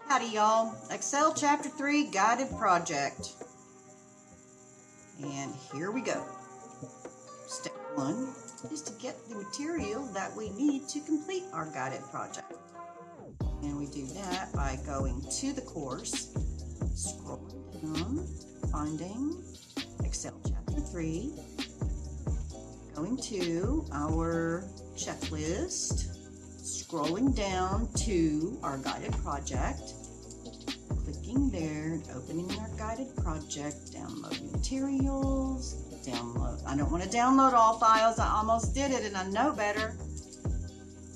Howdy y'all, Excel Chapter 3 Guided Project. And here we go. Step 1 is to get the material that we need to complete our guided project. And we do that by going to the course, scrolling down, finding Excel Chapter 3, going to our checklist, scrolling down to our guided project, clicking there and opening our guided project, download materials, download. I don't want to download all files. I almost did it and I know better.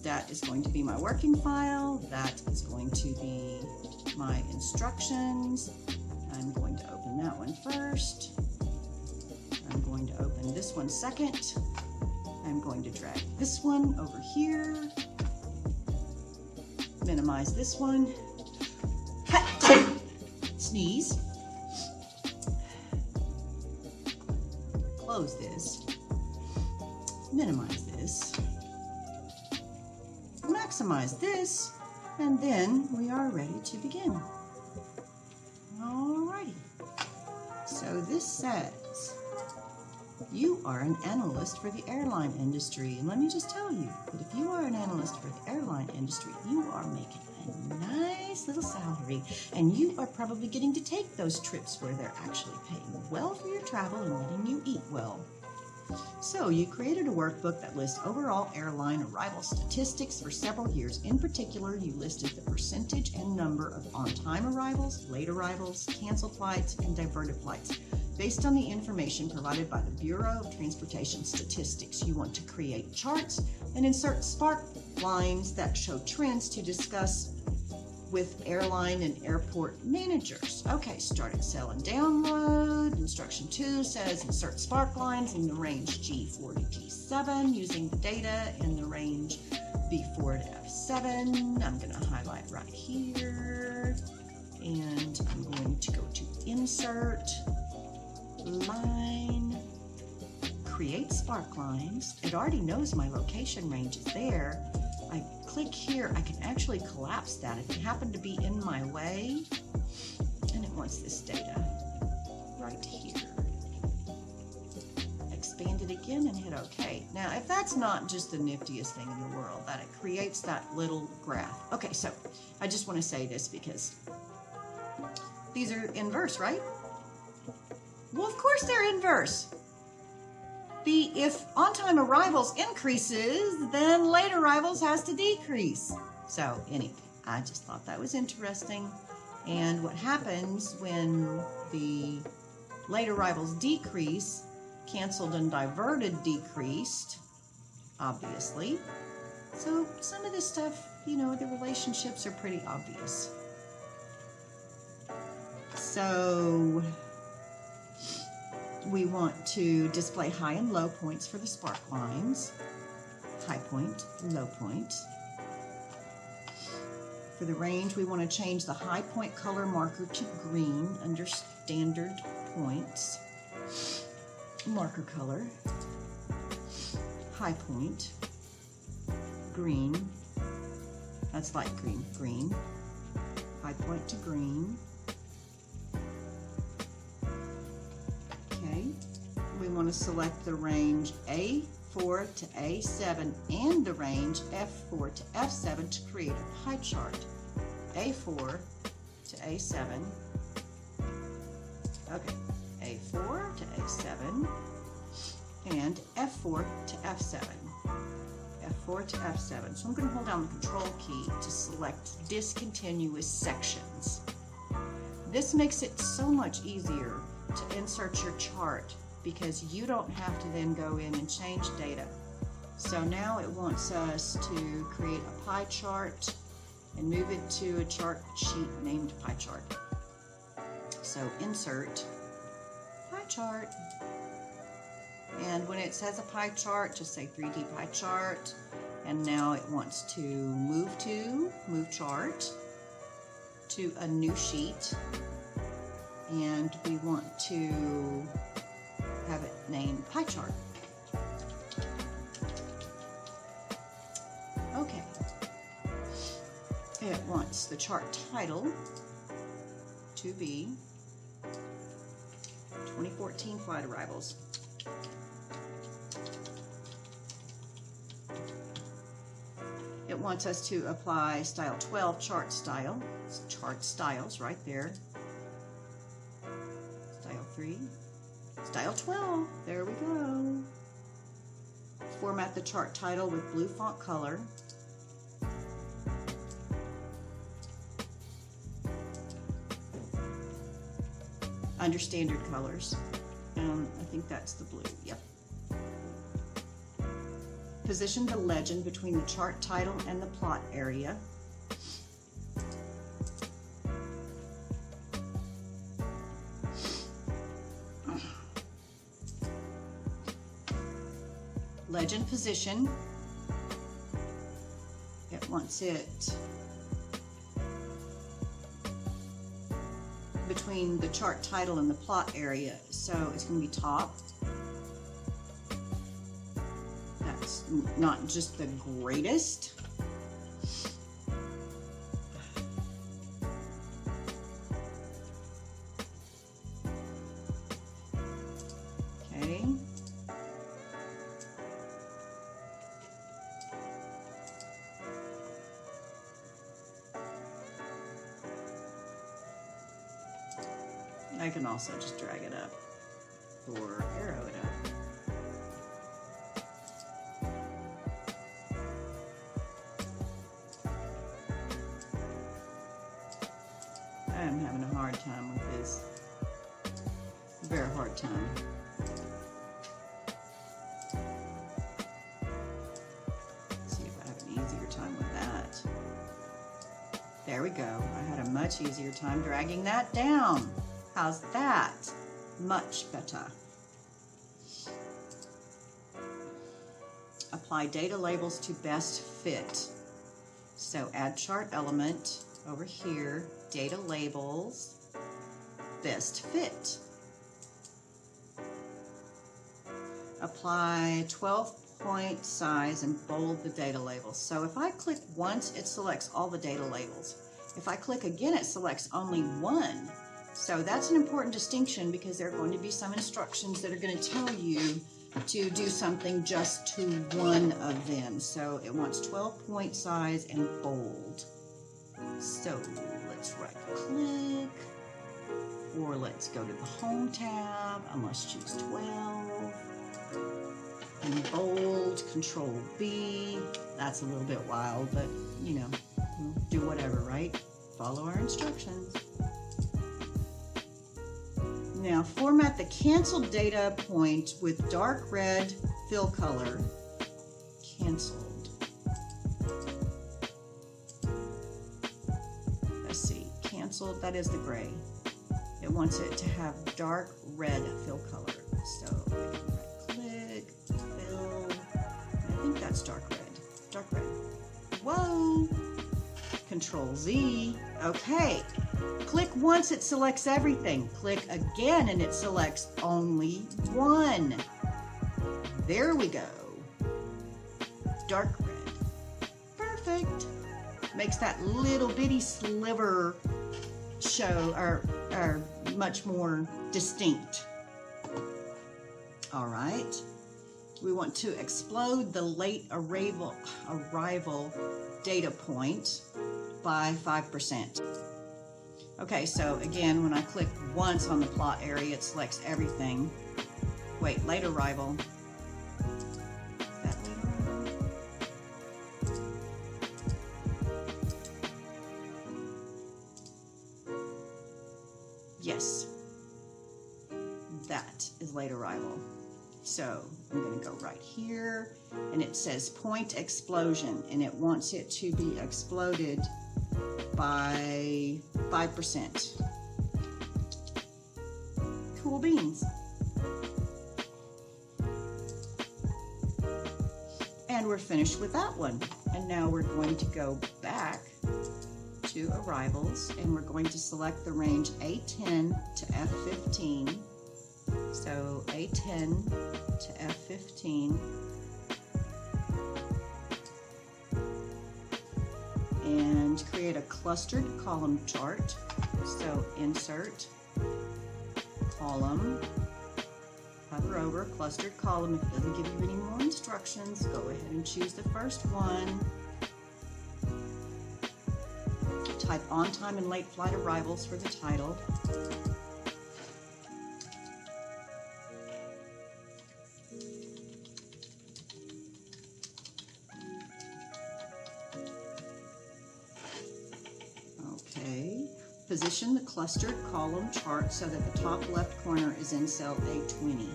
That is going to be my working file. That is going to be my instructions. I'm going to open that one first. I'm going to open this one second. I'm going to drag this one over here. Minimize this one. Sneeze. Close this. Minimize this. Maximize this. And then we are ready to begin. Alrighty. So this says, you are an analyst for the airline industry. And let me just tell you that if you are an analyst for the airline industry, you are making a nice little salary. And you are probably getting to take those trips where they're actually paying well for your travel and letting you eat well. So you created a workbook that lists overall airline arrival statistics for several years. In particular, you listed the percentage and number of on-time arrivals, late arrivals, canceled flights, and diverted flights. Based on the information provided by the Bureau of Transportation Statistics, you want to create charts and insert spark lines that show trends to discuss with airline and airport managers. Okay, start Excel and download. Instruction 2 says insert spark lines in the range G4 to G7 using the data in the range B4 to F7. I'm going to highlight right here and I'm going to go to insert line, create spark lines. It already knows my location range is there. I click here, I can actually collapse that if it happened to be in my way, and it wants this data right here. Expand it again and hit OK. Now, if that's not just the niftiest thing in the world, that it creates that little graph. Okay, so I just want to say this because these are inverse, right? Well, of course they're inverse. If on-time arrivals increases, then late arrivals has to decrease. So anyway, I just thought that was interesting. And what happens when the late arrivals decrease, canceled and diverted decreased, obviously. So some of this stuff, you know, the relationships are pretty obvious. So we want to display high and low points for the spark lines. High point, low point. For the range, we want to change the high point color marker to green under standard points. Marker color. High point. Green. That's light green. Green. High point to green. We want to select the range A4 to A7 and the range F4 to F7 to create a pie chart. A4 to A7. Okay, A4 to A7 and F4 to F7. F4 to F7. So I'm going to hold down the Control key to select discontinuous sections. This makes it so much easier to insert your chart because you don't have to then go in and change data. So now it wants us to create a pie chart and move it to a chart sheet named pie chart. So insert pie chart. And when it says a pie chart, just say 3D pie chart. And now it wants to move chart to a new sheet. And we want to have it named pie chart. Okay. It wants the chart title to be 2014 flight arrivals. It wants us to apply style 12 chart style. It's chart styles right there. Style 3, style 12, there we go. Format the chart title with blue font color. Under standard colors. I think that's the blue, yep. Position the legend between the chart title and the plot area. Legend position. It wants it between the chart title and the plot area, so it's going to be top. That's not just the greatest. Okay. I can also just drag it up or arrow it up. I'm having a hard time with this. Very hard time. Let's see if I have an easier time with that. There we go. I had a much easier time dragging that down. How's that? Much better. Apply data labels to best fit. So add chart element over here, data labels, best fit. Apply 12-point size and bold the data labels. So if I click once, it selects all the data labels. If I click again, it selects only one. So that's an important distinction because there are going to be some instructions that are going to tell you to do something just to one of them. So it wants 12-point size and bold. So let's right click, or let's go to the home tab. I must choose 12. And bold, Control B. That's a little bit wild, but you know, we'll do whatever, right? Follow our instructions. Now format the canceled data point with dark red fill color. Canceled. Let's see, canceled, that is the gray. It wants it to have dark red fill color. So I can right click, fill, I think that's dark red. Dark red. Whoa! Control Z. Okay. Click once, it selects everything. Click again and it selects only one. There we go. Dark red. Perfect. Makes that little bitty sliver show or much more distinct. All right. We want to explode the late arrival data point by 5%. Okay, so again, when I click once on the plot area, it selects everything. Wait, late arrival. Is that late arrival? Yes, that is late arrival. So I'm going to go right here, and it says point explosion, and it wants it to be exploded by 5%. Cool beans. And we're finished with that one. And now we're going to go back to arrivals, and we're going to select the range A10 to F15. So A10 to F15. And create a clustered column chart. So insert, column, hover over, clustered column. If it doesn't give you any more instructions, go ahead and choose the first one. Type on time and late flight arrivals for the title. Okay. Position the clustered column chart so that the top left corner is in cell A20.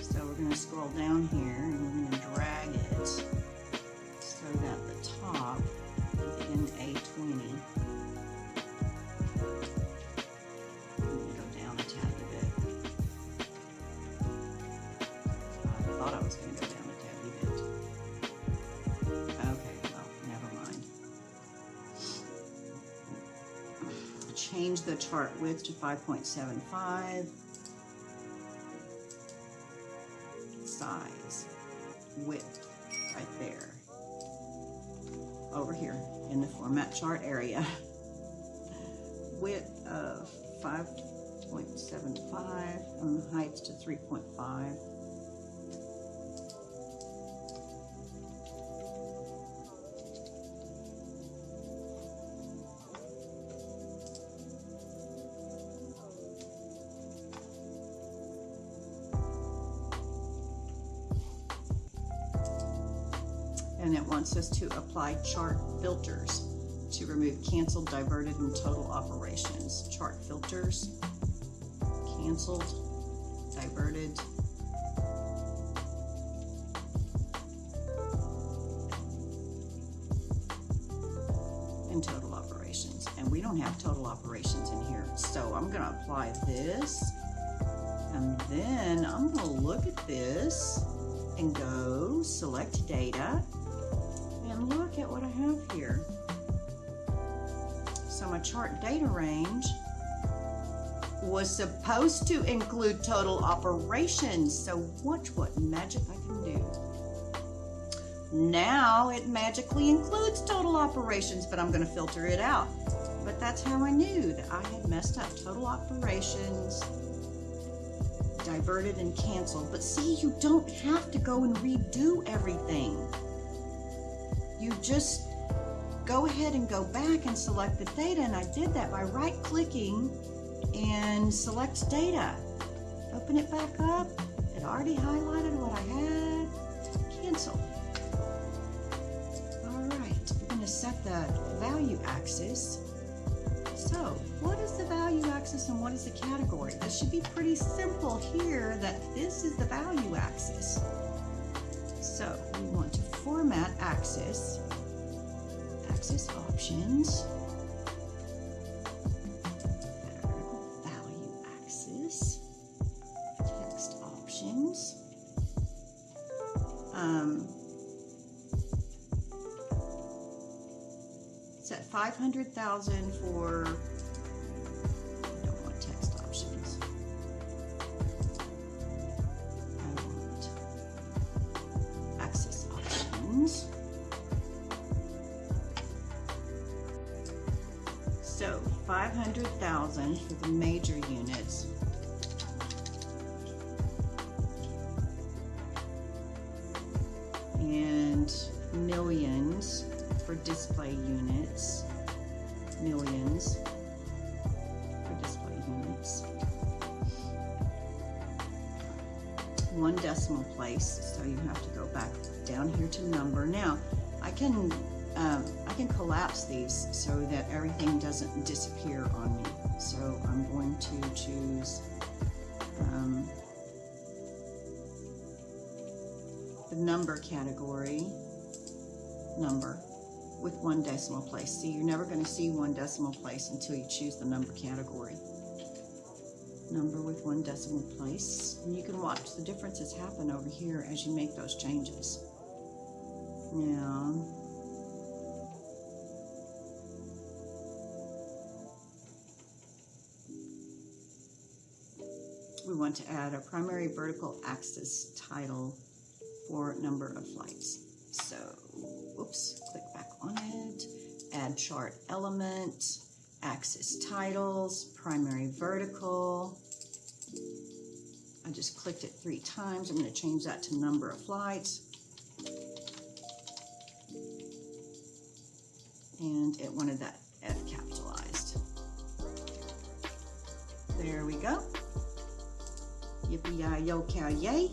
So we're going to scroll down here and we're going to drag it so that the top is in A20. I'm going to go down a tiny bit. I thought I was going to go down a tiny bit. Okay, well, never mind. Change the chart width to 5.75. Size, width, right there. Over here in the format chart area. Width of 5.75 and the height to 3.5. And it wants us to apply chart filters to remove canceled, diverted, and total operations. Chart filters, canceled, diverted, and total operations. And we don't have total operations in here. So I'm going to apply this, and then I'm going to look at this and go select data. And look at what I have here. So my chart data range was supposed to include total operations. So watch what magic I can do. Now it magically includes total operations, but I'm going to filter it out. But that's how I knew that I had messed up. Total operations, diverted and canceled. But see, you don't have to go and redo everything. You just go ahead and go back and select the data, and I did that by right-clicking and select data. Open it back up. It already highlighted what I had. Cancel. All right, we're going to set the value axis. So, what is the value axis and what is the category? This should be pretty simple here that this is the value axis. So we want to format axis, axis options, value axis, text options. Set 500,000 for, I don't want text options. I want axis options. So 500,000 for the major units. And millions for display units. Millions for display units. 1 decimal place, so you have to go back down here to number. Now, I can collapse these so that everything doesn't disappear on me. So I'm going to choose the number category, number with 1 decimal place. See, you're never going to see 1 decimal place until you choose the number category. Number with 1 decimal place. And you can watch the differences happen over here as you make those changes. Now, we want to add a primary vertical axis title for number of flights. So, oops, click back on it, add chart element, axis titles, primary vertical. I just clicked it 3 times. I'm going to change that to number of flights. And it wanted that F capitalized. There we go. Yippee-yi-yo-cow-yay.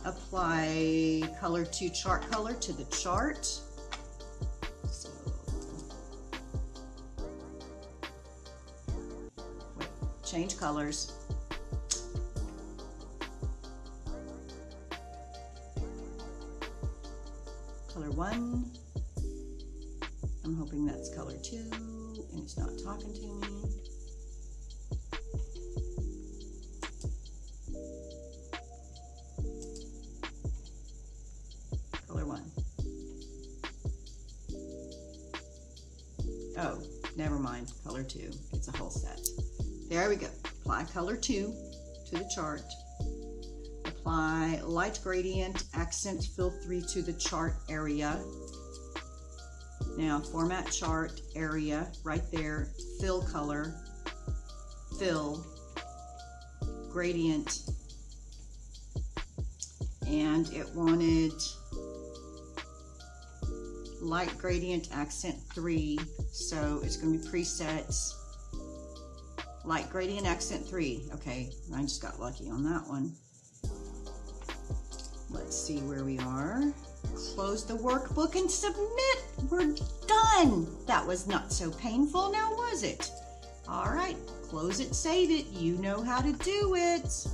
Apply color to chart color to the chart. So, wait, change colors. Color 1. I'm hoping that's color 2, and it's not talking to me. Color 1. Oh, never mind. Color 2. It's a whole set. There we go. Apply color 2 to the chart. Apply light gradient accent fill 3 to the chart area. Now format chart area right there, fill color, fill, gradient, and it wanted light gradient accent 3, so it's going to be presets light gradient accent 3. Okay, I just got lucky on that one. Let's see where we are. Close the workbook and submit. We're done. That was not so painful now, was it? All right, close it, save it. You know how to do it.